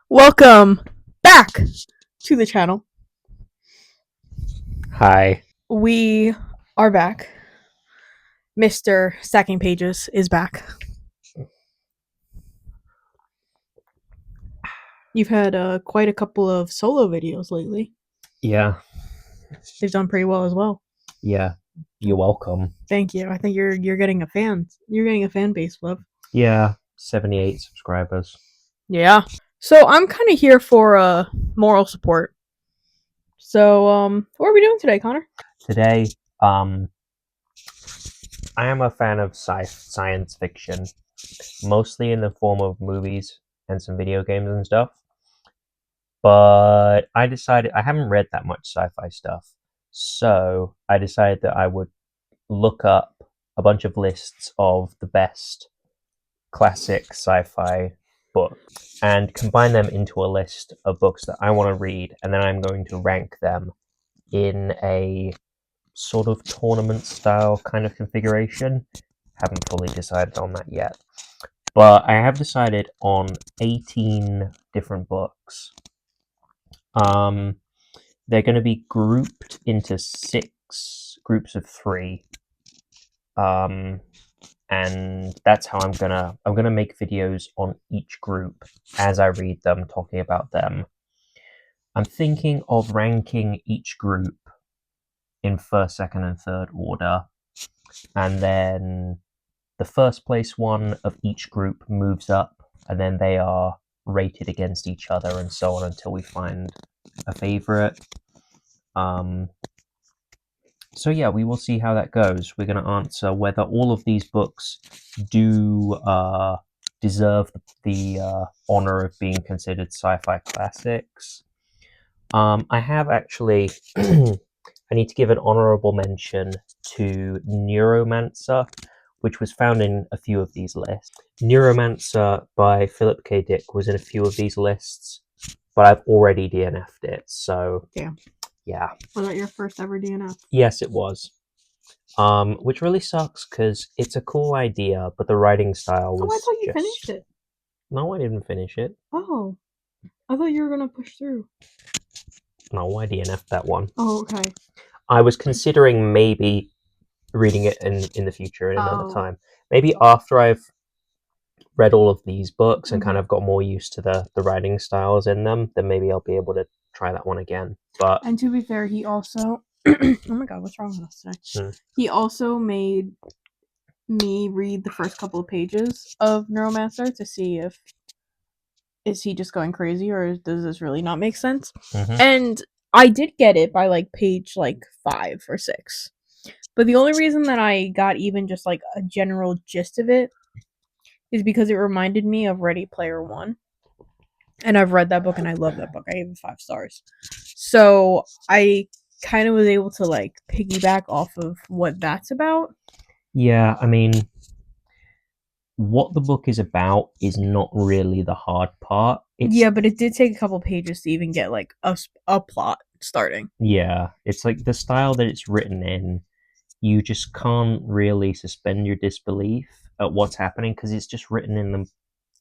Welcome back to the channel. Hi. We are back. Mr. Stacking Pages is back. You've had quite a couple of solo videos lately. Yeah. They've done pretty well as well. Yeah. You're welcome. Thank you. I think you're getting a fan. You're getting a fan base, love. Yeah. 78 subscribers. Yeah. So I'm kind of here for moral support. So what are we doing today, Connor? Today, I am a fan of science fiction, mostly in the form of movies and some video games and stuff. But I decided I haven't read that much sci-fi stuff, so I decided that I would look up a bunch of lists of the best classic sci-fi books and combine them into a list of books that I want to read, and then I'm going to rank them in a sort of tournament style kind of configuration. Haven't fully decided on that yet, but I have decided on 18 different books. They're going to be grouped into 6 groups of 3. Um, and that's how I'm gonna make videos on each group as I read them, talking about them. I'm thinking of ranking each group in first, second, and third order, and then the first place one of each group moves up, and then they are rated against each other, and so on until we find a favorite. So yeah, we will see how that goes. We're going to answer whether all of these books do deserve the honor of being considered sci-fi classics. I have actually, I need to give an honorable mention to Neuromancer, which was found in a few of these lists. Neuromancer by Philip K. Dick was in a few of these lists, but I've already DNF'd it, so Damn. yeah. Was that your first ever DNF? Yes, it was. Which really sucks because it's a cool idea, but the writing style was Oh, I thought you just... finished it. No, I didn't finish it. Oh, I thought you were gonna push through. No, I DNF'd that one. Oh, okay. I was considering maybe reading it in the future at another time. Maybe after I've read all of these books and kind of got more used to the writing styles in them, then maybe I'll be able to try that one again. But And to be fair, he also oh my god, what's wrong with us today? He also made me read the first couple of pages of Neuromancer to see if is he just going crazy or does this really not make sense? And I did get it by like page like 5 or 6. But the only reason that I got even just like a general gist of it is because it reminded me of Ready Player One. And I've read that book and I love that book. I gave it 5 stars. So I kind of was able to like piggyback off of what that's about. yeah, I mean, what the book is about is not really the hard part. Yeah, but it did take a couple pages to even get like a plot starting. Yeah, it's like the style that it's written in, you just can't really suspend your disbelief at what's happening because it's just written in the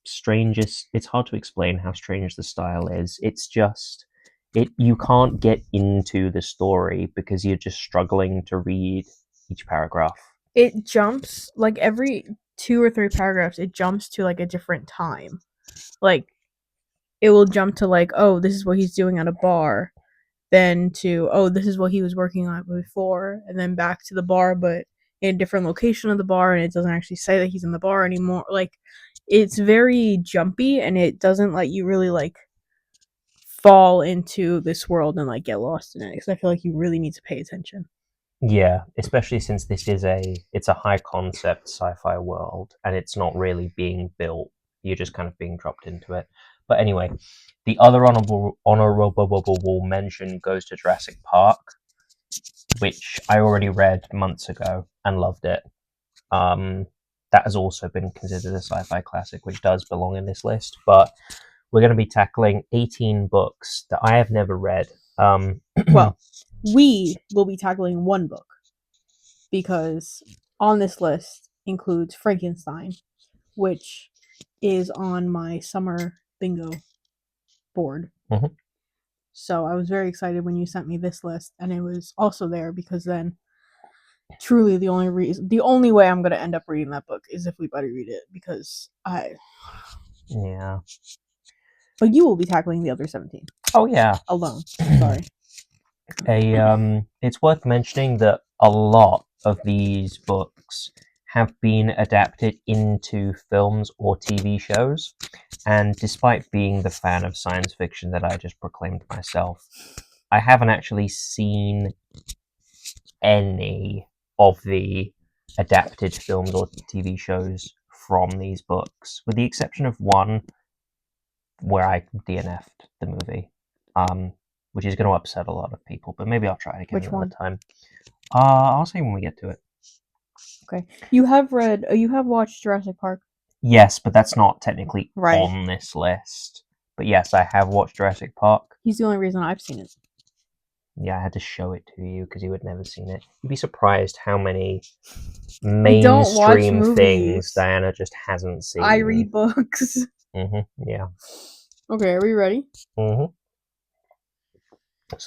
strangest. It's hard to explain how strange the style is. It's just you can't get into the story because you're just struggling to read each paragraph. It jumps like every 2 or 3 paragraphs, it jumps to like a different time. Like it will jump to like, oh, this is what he's doing at a bar, then to oh, this is what he was working on before, and then back to the bar, but in a different location of the bar, and it doesn't actually say that he's in the bar anymore. Like it's very jumpy, and it doesn't let you really like fall into this world and like get lost in it. Because I feel like you really need to pay attention. Yeah, especially since it's a high concept sci-fi world and it's not really being built. You're just kind of being dropped into it. But anyway, the other honorable mention goes to Jurassic Park, which I already read months ago and loved it. That has also been considered a sci-fi classic, which does belong in this list. But we're going to be tackling 18 books that I have never read. Well, we will be tackling one book because on this list includes Frankenstein, which is on my summer bingo board. Mhm. So I was very excited when you sent me this list, and it was also there because then, truly, the only way I'm gonna end up reading that book is if we buddy read it because Yeah. But you will be tackling the other 17 Oh yeah. alone. Sorry. It's worth mentioning that a lot of these books have been adapted into films or TV shows, and despite being the fan of science fiction that I just proclaimed myself, I haven't actually seen any of the adapted films or TV shows from these books, with the exception of one where I DNF'd the movie, which is going to upset a lot of people, but maybe I'll try it again Which another one? time. I'll say when we get to it. Okay. You have watched Jurassic Park? Yes, but that's not technically Right. on this list. But yes, I have watched Jurassic Park. He's the only reason I've seen it. Yeah, I had to show it to you because you had never seen it. You'd be surprised how many I don't watch mainstream movies. things Diana just hasn't seen. I read books. Yeah. Okay, are we ready? So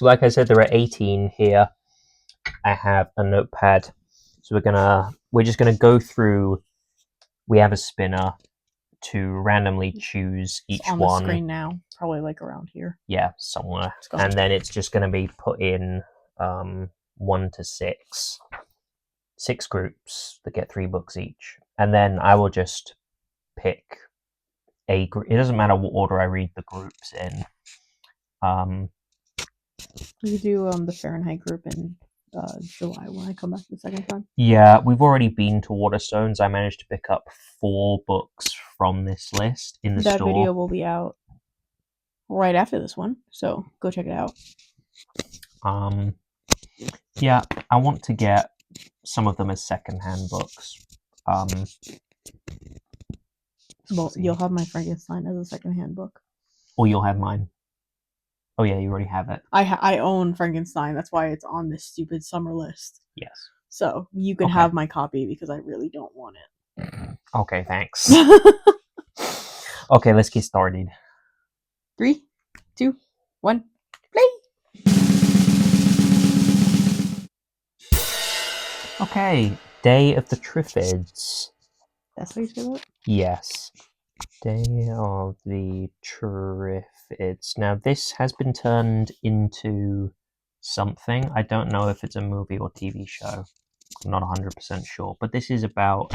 like I said, there are 18 here. I have a notepad. So we're just gonna go through. We have a spinner to randomly choose each It's on one. the screen now, probably like around here. Yeah, somewhere. Let's go. And then it's just gonna be put in 1 to 6 groups that get 3 books each, and then I will just pick a group. It doesn't matter what order I read the groups in. You do the Fahrenheit group in July when I come back the second time. Yeah, we've already been to Waterstones. I managed to pick up 4 books from this list in the store. That video will be out right after this one, so go check it out. Yeah, I want to get some of them as secondhand books. Well, you'll have my Frankenstein as a secondhand book. Or you'll have mine. Oh yeah, you already have it. I own Frankenstein. That's why it's on this stupid summer list. Yes. So you can have my copy because I really don't want it. Okay, thanks. Okay, let's get started. 3, 2, 1, play! Okay, Day of the Triffids. That's how you say that? Yes. Day of the Triffids. Now, this has been turned into something. I don't know if it's a movie or TV show. I'm not 100% sure. But this is about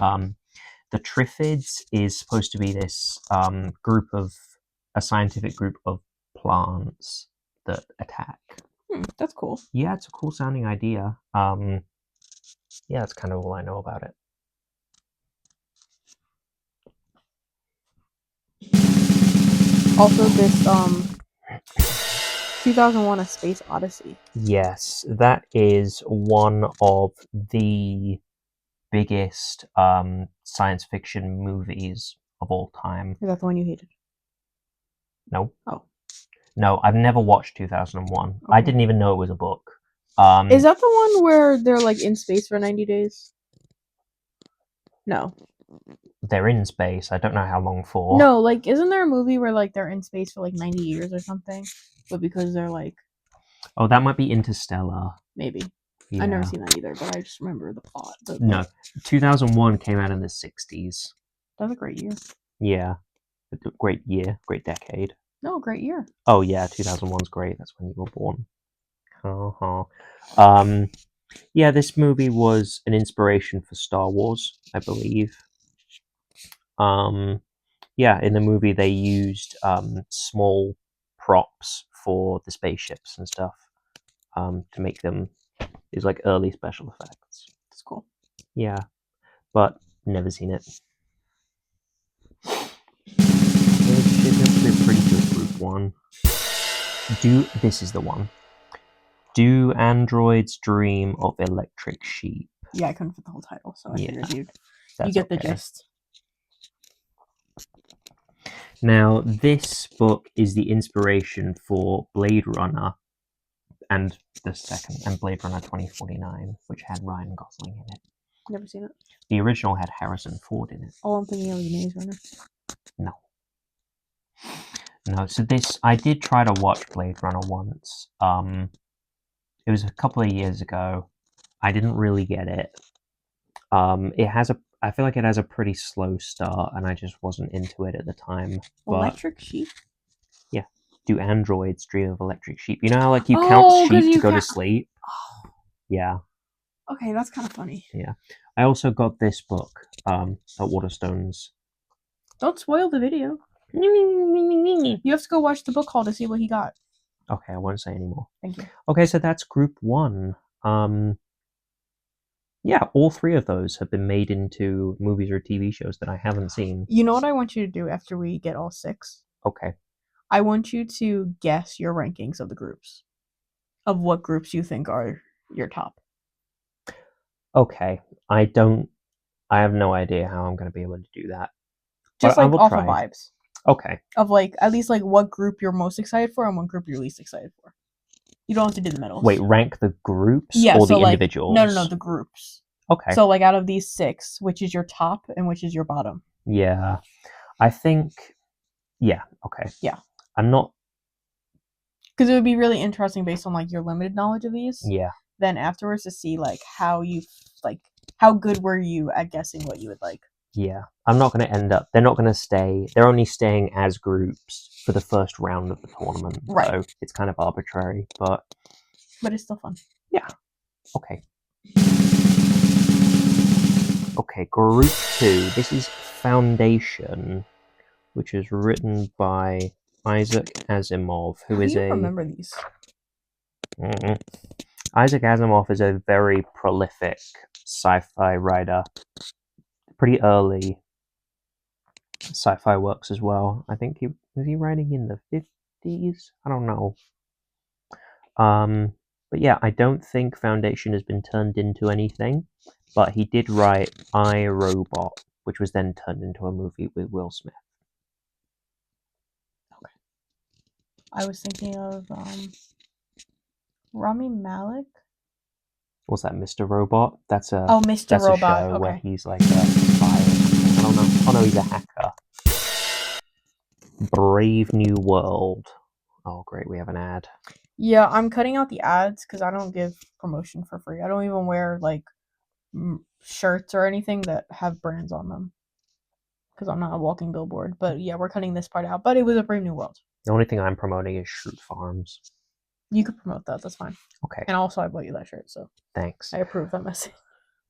the Triffids is supposed to be this a scientific group of plants that attack. That's cool. Yeah, it's a cool sounding idea. Yeah, that's kind of all I know about it. Also, this 2001: A Space Odyssey. Yes, that is one of the biggest science fiction movies of all time. Is that the one you hated? No. Oh. No, I've never watched 2001. Okay. I didn't even know it was a book. Is that the one where they're like in space for 90 days? No. They're in space. I don't know how long for. No, like, isn't there a movie where like they're in space for like 90 years or something? But because they're like... Oh, that might be Interstellar. Maybe. Yeah. I've never seen that either, but I just remember the plot. No, 2001 came out in the 60s. That was a great year. Yeah. A great year. Great decade. No, great year. Oh, yeah, 2001's great. That's when you were born. Yeah, this movie was an inspiration for Star Wars, I believe. Yeah, in the movie they used small props for the spaceships and stuff to make them. It was like early special effects. That's cool. Yeah, but never seen it. It's a pretty good group one. This is the one. Do androids dream of electric sheep? Yeah, I couldn't fit the whole title, so I figured you get the gist. Now, this book is the inspiration for Blade Runner and Blade Runner 2049, which had Ryan Gosling in it. Never seen it. The original had Harrison Ford in it. All I'm thinking of is Maze Runner. No. No, so I did try to watch Blade Runner once. It was a couple of years ago. I didn't really get it. I feel like it has a pretty slow start, and I just wasn't into it at the time. But Electric Sheep? yeah, do androids dream of electric sheep? You know how like you Oh, count 'cause sheep to you go to can't- sleep? Yeah, Okay, that's kind of funny. yeah. I also got this book at Waterstones. Don't spoil the video. You have to go watch the book haul to see what he got. Okay, I won't say anymore. Thank you. Okay, so that's group one. Yeah, all three of those have been made into movies or TV shows that I haven't seen. You know what I want you to do after we get all 6? Okay. I want you to guess your rankings of the groups. Of what groups you think are your top. Okay. I have no idea how I'm going to be able to do that. Just But I like will off try. of vibes. Okay. Of like at least like what group you're most excited for and what group you're least excited for. You don't have to do the middles. Wait, rank the groups Yeah, or so the like individuals? no, the groups. Okay. So like out of these 6, which is your top and which is your bottom? Yeah. I think yeah, okay. Yeah. I'm not Because it would be really interesting based on like your limited knowledge of these. yeah. Then afterwards to see like how good were you at guessing what you would like. Yeah. I'm not going to end up they're not going to stay. They're only staying as groups for the first round of the tournament. Right. So it's kind of arbitrary, but it's still fun. Yeah. Okay. Okay, group 2. This is Foundation, which is written by Isaac Asimov, who is a remember these. Isaac Asimov is a very prolific sci-fi writer. Pretty early sci-fi works as well. I think was he writing in the 50s? I don't know. But yeah, I don't think Foundation has been turned into anything, but he did write I, Robot, which was then turned into a movie with Will Smith. Okay. I was thinking of Rami Malek. What's that, Mr. Robot? That's a Mr. Robot. A show Okay. where he's like a spy. I don't know. Oh no, he's a hacker. Brave New World. Oh great, we have an ad. Yeah, I'm cutting out the ads because I don't give promotion for free. I don't even wear like shirts or anything that have brands on them because I'm not a walking billboard. But yeah, we're cutting this part out. But it was a Brave New World. The only thing I'm promoting is Shroot Farms. You could promote that. That's fine. Okay. And also, I bought you that shirt, so thanks. I approve that message.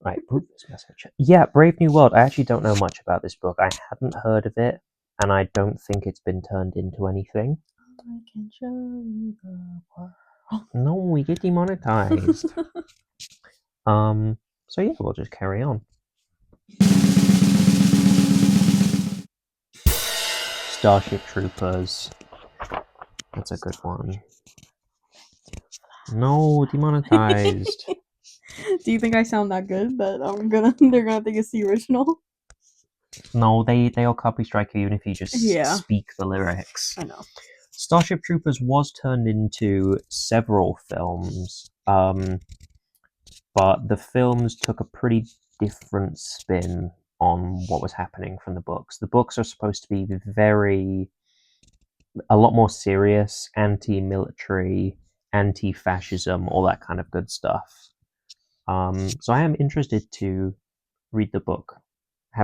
I approve this message. Yeah, Brave New World. I actually don't know much about this book. I hadn't heard of it, and I don't think it's been turned into anything. I can show you the world. No, we get demonetized. So yeah, we'll just carry on. Starship Troopers. That's a good one. No, demonetized. Do you think I sound that good that they're gonna think it's the original? No, they'll copy strike you even if you just speak the lyrics. I know. Starship Troopers was turned into several films, but the films took a pretty different spin on what was happening from the books. The books are supposed to be a lot more serious, anti-military, anti-fascism, all that kind of good stuff. So I am interested to read the book. I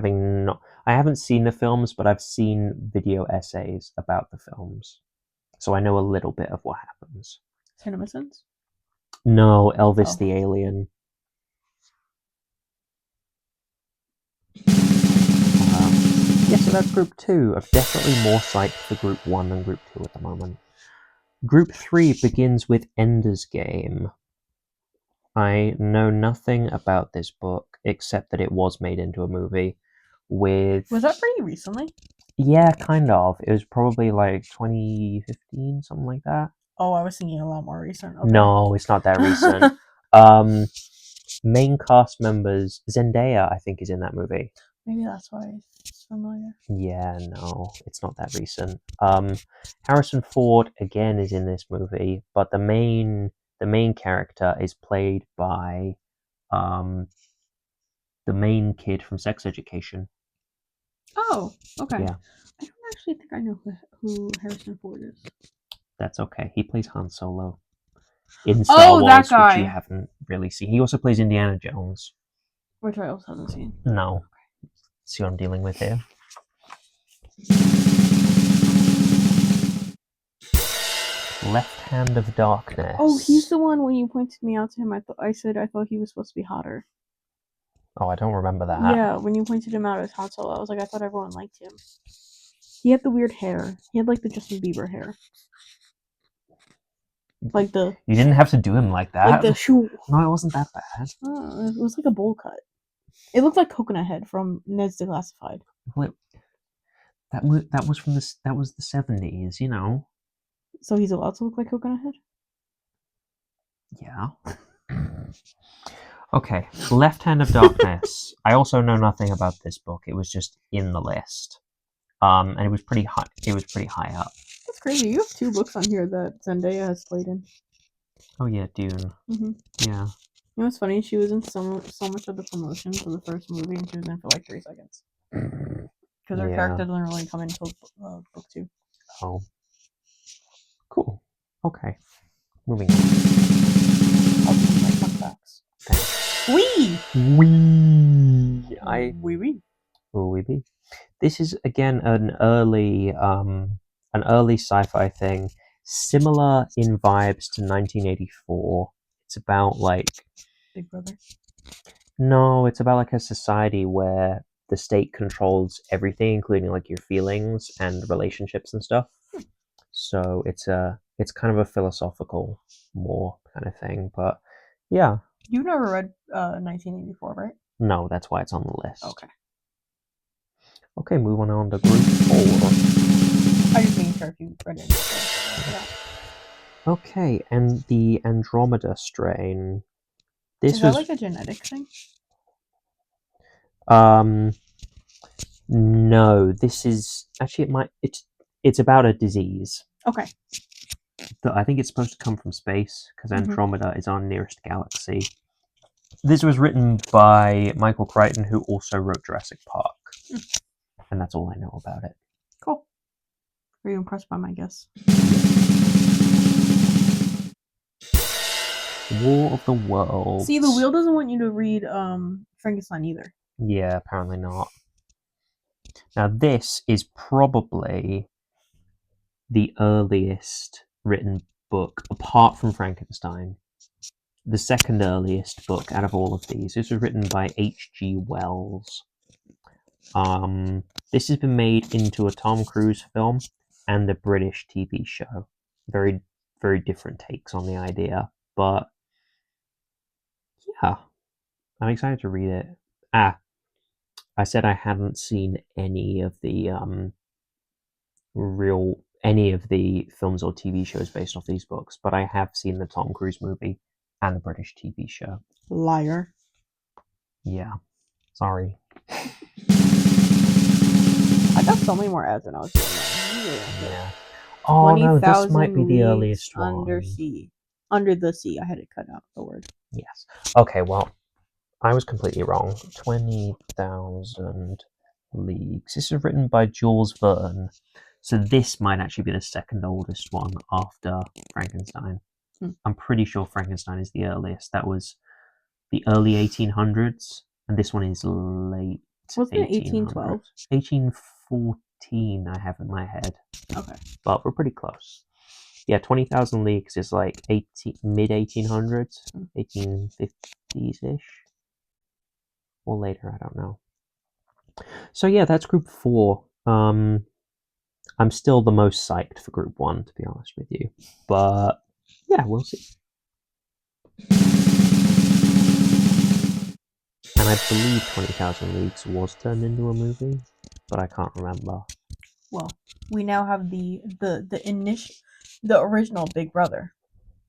haven't seen the films, but I've seen video essays about the films, so I know a little bit of what happens. CinemaSins? No, Elvis the Alien. Yeah, so that's Group 2. I'm definitely more psyched for Group 1 than Group 2 at the moment. Group 3 begins with Ender's Game. I know nothing about this book except that it was made into a movie with... Was that pretty recently? Yeah, kind of. It was probably like 2015, something like that. Oh, I was thinking a lot more recent. Okay. No, it's not that recent. Main cast members, Zendaya, I think, is in that movie. Maybe that's why it's familiar. Yeah, no, it's not that recent. Harrison Ford again is in this movie, but the main character is played by the main kid from Sex Education. Oh, okay. Yeah. I don't actually think I know who Harrison Ford is. That's okay. He plays Han Solo in Star Wars, that guy. which you haven't really seen. He also plays Indiana Jones. Which I also haven't seen. No. See what I'm dealing with here? Left Hand of Darkness. Oh, he's the one when you pointed me out to him. I said I thought he was supposed to be hotter. Oh, I don't remember that. Yeah, when you pointed him out as Han Solo, I was like, I thought everyone liked him. He had the weird hair. He had like the Justin Bieber hair. Like the. You didn't have to do him like that. Like the shoe. No, it wasn't that bad. Oh, it was like a bowl cut. It looked like Coconut Head from Ned's Declassified. Well, that was from the 70s, you know. So he's allowed to look like Coconut Head? Yeah. Okay, Left Hand of Darkness. I also know nothing about this book. It was just in the list, and it was pretty high. It was pretty high up. That's crazy. You have 2 books on here that Zendaya has played in. Oh yeah, Dune. Mm-hmm. Yeah. You know what's funny? She was in so much of the promotion for the first movie, and she was in for like 3 seconds. Because her character doesn't really come in until book 2. Oh. Cool. Okay. Moving on. I'll give you my fun facts. Wee! Wee. This is again an early sci-fi thing, similar in vibes to 1984. It's about like Big Brother. No, it's about like a society where the state controls everything, including like your feelings and relationships and stuff. So it's kind of a philosophical, more kind of thing. But yeah. You've never read 1984, right? No, that's why it's on the list. Okay. Okay, moving on to group 4. I just making sure if you read it. Okay, and the Andromeda strain. Is that like a genetic thing? No. This is actually it's about a disease. Okay. That I think it's supposed to come from space because Andromeda is our nearest galaxy. This was written by Michael Crichton, who also wrote Jurassic Park. And that's all I know about it. Cool. Are you impressed by my guess? War of the Worlds. See, the wheel doesn't want you to read Frankenstein either. Yeah, apparently not. Now, this is probably the earliest written book, apart from Frankenstein. The second earliest book out of all of these. This was written by H.G. Wells. This has been made into a Tom Cruise film and a British TV show. Very, very different takes on the idea, but yeah, I'm excited to read it. I said I hadn't seen any of the films or TV shows based off these books, but I have seen the Tom Cruise movie and the British TV show. Liar. Yeah. Sorry. I got so many more ads than I was doing. Yeah. Oh no, this might be the earliest one. Under the sea. I had it cut out, the word. Yes. Okay, well, I was completely wrong. 20,000 Leagues. This is written by Jules Verne. So this might actually be the second oldest one after Frankenstein. I'm pretty sure Frankenstein is the earliest. That was the early 1800s, and this one is late. Wasn't it 1812? 1814, I have in my head. Okay. But we're pretty close. Yeah, 20,000 Leagues is like mid-1800s, 1850s-ish. Or later, I don't know. So yeah, that's group 4. I'm still the most psyched for group 1, to be honest with you. But yeah, we'll see. And I believe 20,000 Leagues was turned into a movie, but I can't remember. Well, we now have the original Big Brother.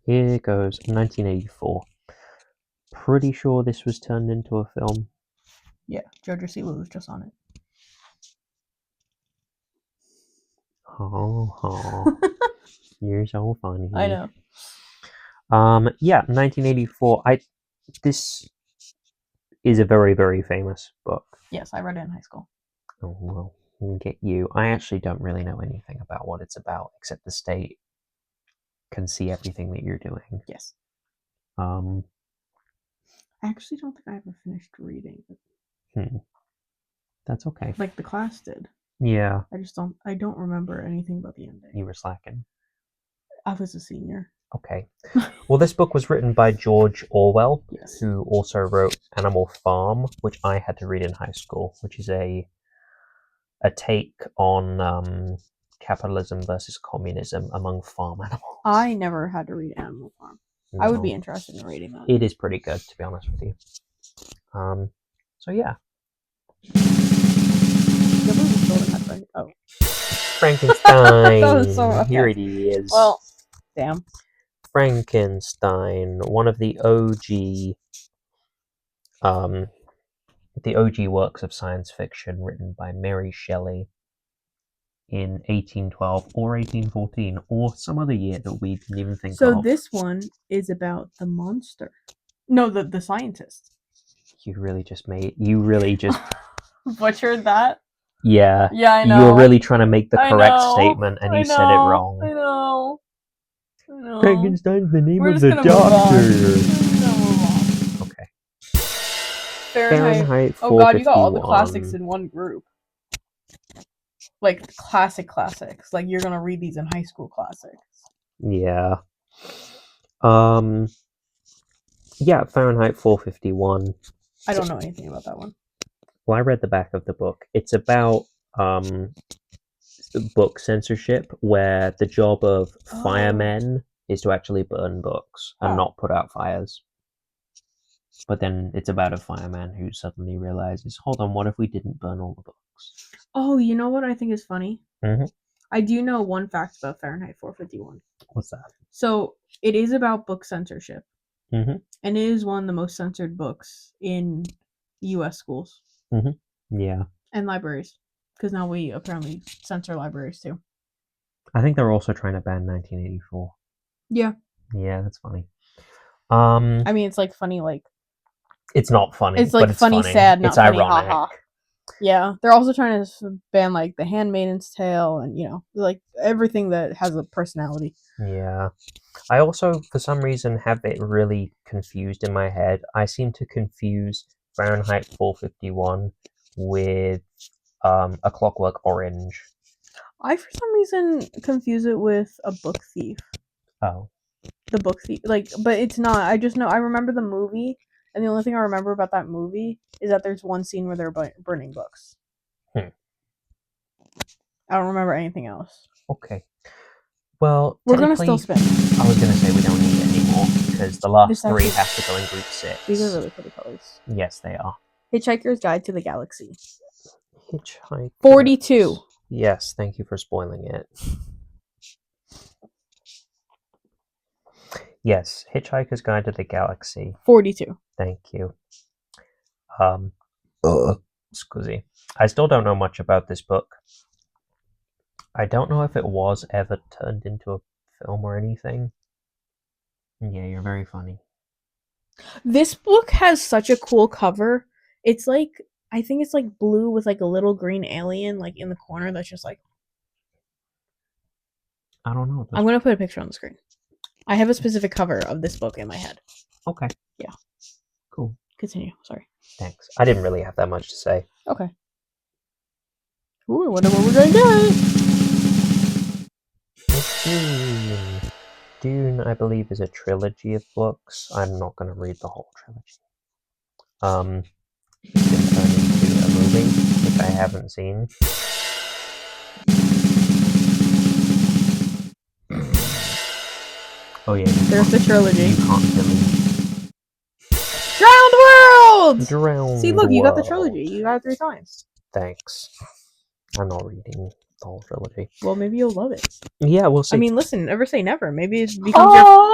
Here goes 1984. Pretty sure this was turned into a film. Yeah, Jojo Siwa was just on it. Oh, you're so funny. I know. Yeah, 1984. This is a very, very famous book. Yes, I read it in high school. Oh well, can get you. I actually don't really know anything about what it's about, except the state can see everything that you're doing. Yes. Um, I actually don't think I ever finished reading it. That's okay. Like the class did. Yeah, I don't remember anything about the ending. you were slacking. I was a senior. Okay. Well, this book was written by George Orwell, Yes. who also wrote Animal Farm, which I had to read in high school, which is a take on capitalism versus communism among farm animals. I never had to read Animal Farm. I would be No. interested in reading that. It is pretty good, to be honest with you. So yeah. Oh. Frankenstein. That was so- okay. Here it is. Well, damn. Frankenstein, one of the OG works of science fiction written by Mary Shelley in 1812 or 1814 or some other year that we didn't even think of. So this one is about the monster. No, the scientist. You really just butchered that. Yeah. Yeah, I know. You were really trying to make the I correct know. statement and I you said it know. wrong. I know. I know. Frankenstein's the name We're of just the gonna move on. doctor. We're just gonna move on. Okay. Fahrenheit. Oh god, you got all the classics in one group. Like classics. Like you're gonna read these in high school classics. Yeah. Yeah, Fahrenheit 451. I don't know anything about that one. Well, I read the back of the book. It's about book censorship, where the job of firemen is to actually burn books and not put out fires. But then it's about a fireman who suddenly realizes, hold on, what if we didn't burn all the books? Oh, you know what I think is funny? Mm-hmm. I do know one fact about Fahrenheit 451. What's that? So it is about book censorship. Mm-hmm. And it is one of the most censored books in U.S. schools. Mm-hmm. Yeah. And libraries. Because now we apparently censor libraries too. I think they're also trying to ban 1984. Yeah. Yeah, that's funny. I mean, it's like funny, like... It's not funny. It's like but it's funny, sad, not it's funny, ironic. haha. Yeah, they're also trying to ban, like, The Handmaid's Tale and, you know, like, everything that has a personality. Yeah. I also, for some reason, have it really confused in my head. I seem to confuse Fahrenheit 451 with A Clockwork Orange. I, for some reason, confuse it with A Book Thief. Oh. The Book Thief. Like, but it's not. I just know, I remember the movie, and the only thing I remember about that movie is that there's one scene where they're burning books. I don't remember anything else. Okay. Well, we're gonna still spin. I was gonna say we don't need it anymore because the last three have to go in group 6. These are really pretty colors. Yes, they are. Hitchhiker's Guide to the Galaxy. Hitchhiker. 42. Yes, thank you for spoiling it. Yes, Hitchhiker's Guide to the Galaxy. 42. Thank you. Scusi. I still don't know much about this book. I don't know if it was ever turned into a film or anything. Yeah, you're very funny. This book has such a cool cover. It's like, I think it's like blue with like a little green alien like in the corner that's just like... I don't know. I'm going to put a picture on the screen. I have a specific cover of this book in my head. Okay. Yeah. Cool. Continue. Sorry. Thanks. I didn't really have that much to say. Okay. Ooh, I wonder what we're going to get. It's Dune. Dune, I believe, is a trilogy of books. I'm not going to read the whole trilogy. It's been turned into a movie, which I haven't seen. Oh yeah. There's the trilogy. You can't delete. Drowned World! Drowned See, look, you got the World. trilogy. You got it 3 times. Thanks. I'm not reading the whole trilogy. Well, maybe you'll love it. Yeah, we'll see. I mean, listen, never say never. Maybe it becomes your...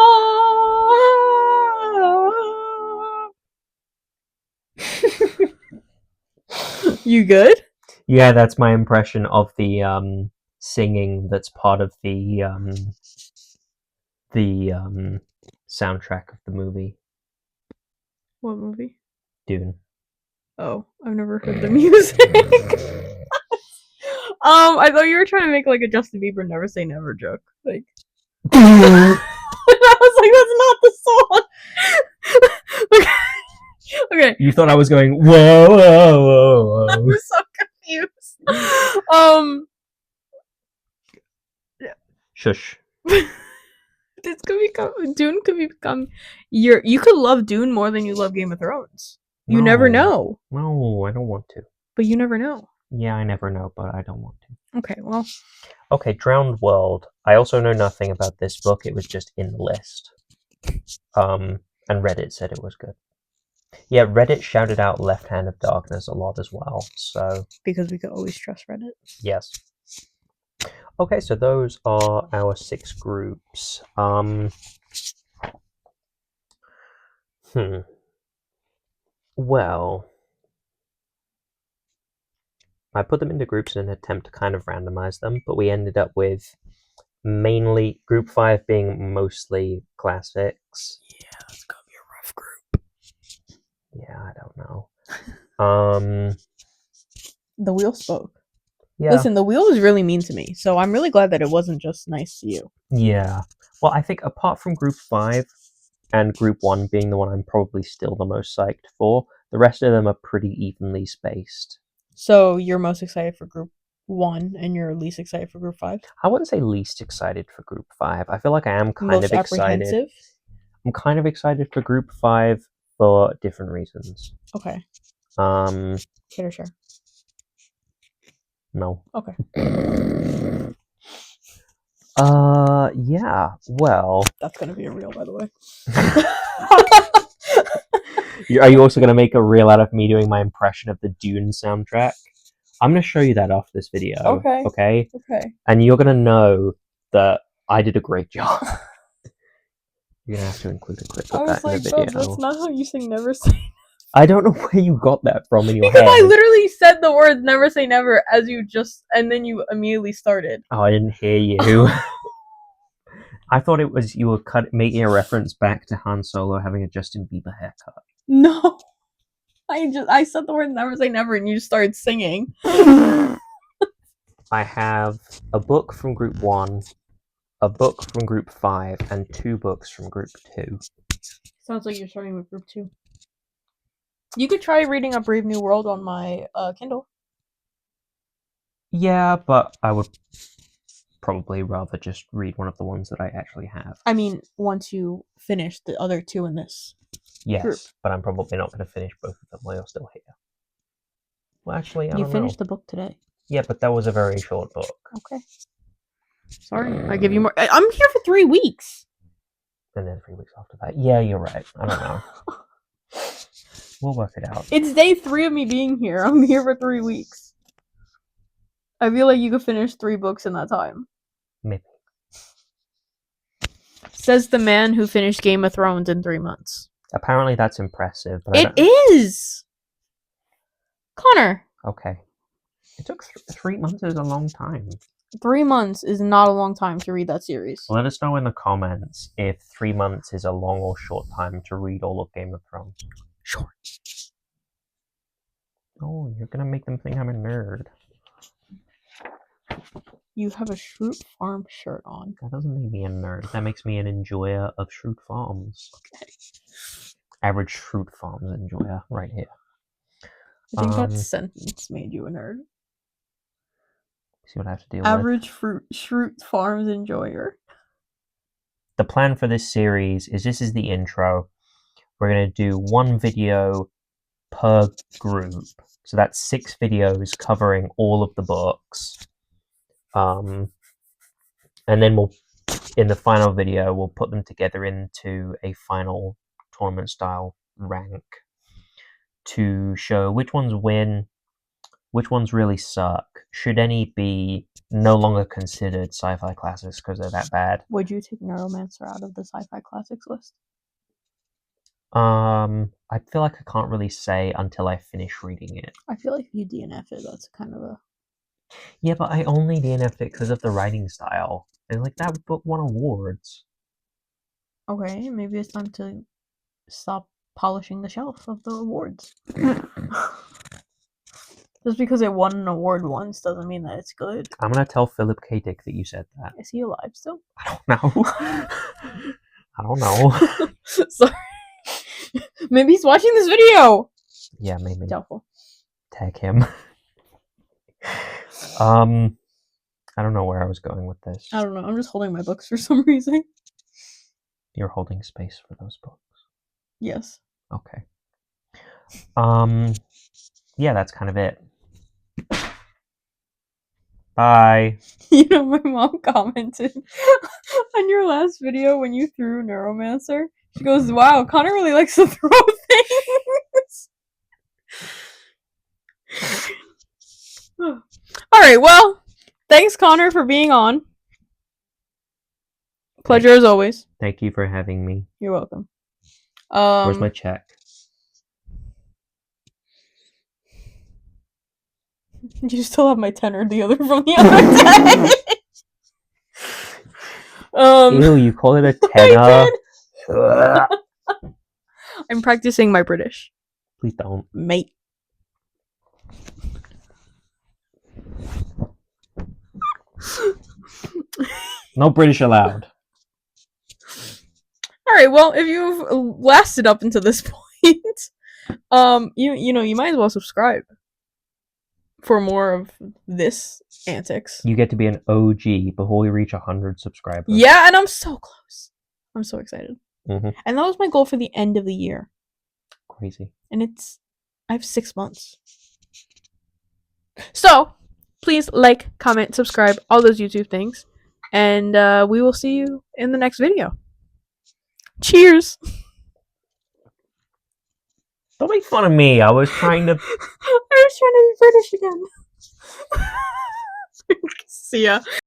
You good? Yeah, that's my impression of the singing that's part of the soundtrack of the movie. What movie? Dune. Oh, I've never heard the music. I thought you were trying to make like a Justin Bieber "Never Say Never" joke. Like, I was like, that's not the song. Okay. You thought I was going, whoa, whoa, whoa, I whoa. was so confused. Shush. Dune could become you could love Dune more than you love Game of Thrones. You never know. No, I don't want to. But you never know. Yeah, I never know, but I don't want to. Okay, well. Okay, Drowned World. I also know nothing about this book. It was just in the list. And Reddit said it was good. Yeah, Reddit shouted out Left Hand of Darkness a lot as well, so... Because we could always trust Reddit. Yes. Okay, so those are our 6 groups. Well... I put them into groups in an attempt to kind of randomize them, but we ended up with mainly Group 5 being mostly classics. Yeah, that's gonna be a rough group. Yeah, I don't know. The wheel spoke. Yeah. Listen, the wheel was really mean to me, so I'm really glad that it wasn't just nice to you. Yeah. Well, I think apart from Group 5 and Group 1 being the one I'm probably still the most psyched for, the rest of them are pretty evenly spaced. So you're most excited for Group 1 and you're least excited for Group 5? I wouldn't say least excited for Group 5. I feel like I am kind most of excited. Apprehensive? I'm kind of excited for Group 5 for different reasons. Okay. Care to share? No. Okay. Yeah, well... That's gonna be a reel, by the way. Are you also going to make a reel out of me doing my impression of the Dune soundtrack? I'm going to show you that after this video. Okay. Okay? Okay. And you're going to know that I did a great job. You're going to have to include a clip of that in the video. That's not how you sing Never Say. I don't know where you got that from in your Because head. I literally said the words "Never Say Never" as you just, and then you immediately started. Oh, I didn't hear you. I thought it was you were making a reference back to Han Solo having a Justin Bieber haircut. No, I said the word "Never Say Never" and you just started singing. I have a book from Group 1, a book from Group 5, and 2 books from Group 2. Sounds like you're starting with Group 2. You could try reading A Brave New World on my Kindle. Yeah, but I would probably rather just read one of the ones that I actually have. I mean, once you finish the other 2 in this group. But I'm probably not going to finish both of them while you're still here. Well, actually, I don't know. You finished the book today. Yeah, but that was a very short book. Okay. Sorry, I give you more. I'm here for 3 weeks. And then 3 weeks after that. Yeah, you're right. I don't know. We'll work it out. It's day 3 of me being here. I'm here for 3 weeks. I feel like you could finish 3 books in that time. Maybe. Says the man who finished Game of Thrones in 3 months. Apparently that's impressive. But It is! Connor. Okay. It took 3 months is a long time. 3 months is not a long time to read that series. Let us know in the comments if 3 months is a long or short time to read all of Game of Thrones. Short. Oh, you're gonna make them think I'm a nerd. You have a Shroot Farm shirt on. That doesn't make me a nerd. That makes me an enjoyer of Shroot Farms. Okay. Average Shroot Farms enjoyer right here. I think that sentence made you a nerd. See what I have to deal with. Average Shroot Farms enjoyer. The plan for this series is this is the intro. We're going to do 1 video per group. So that's 6 videos covering all of the books. And then we'll, in the final video, we'll put them together into a final tournament style rank to show which ones win, which ones really suck. Should any be no longer considered sci-fi classics because they're that bad? Would you take Neuromancer out of the sci-fi classics list? I feel like I can't really say until I finish reading it. I feel like if you DNF it, that's kind of a... Yeah, but I only DNF'd it because of the writing style. And like, that book won awards. Okay, maybe it's time to stop polishing the shelf of the awards. There's Just because it won an award once doesn't mean that it's good. I'm gonna tell Philip K. Dick that you said that. Is he alive still? I don't know. I don't know. Sorry. Maybe he's watching this video. Yeah, maybe. Doubtful. Tag him. I don't know where I was going with this. I don't know. I'm just holding my books for some reason. You're holding space for those books. Yes. Okay. Yeah, that's kind of it. Bye. You know, my mom commented on your last video when you threw Neuromancer. She goes, "Wow, Connor really likes to throw things." Alright, well, thanks, Connor, for being on. Pleasure as always. Thank you for having me. You're welcome. Where's my check? You still have my tenner the other from the other day. Ew, you call it a tenner? I did. I'm practicing my British. Please don't. Mate. No British allowed. Alright, well, if you've lasted up until this point, you might as well subscribe for more of this antics. You get to be an OG before we reach 100 subscribers. Yeah, and I'm so close. I'm so excited. Mm-hmm. And that was my goal for the end of the year. Crazy. And I have 6 months. So, please like, comment, subscribe, all those YouTube things. And we will see you in the next video. Cheers! Don't make fun of me. I was trying to... I was trying to be British again. See ya.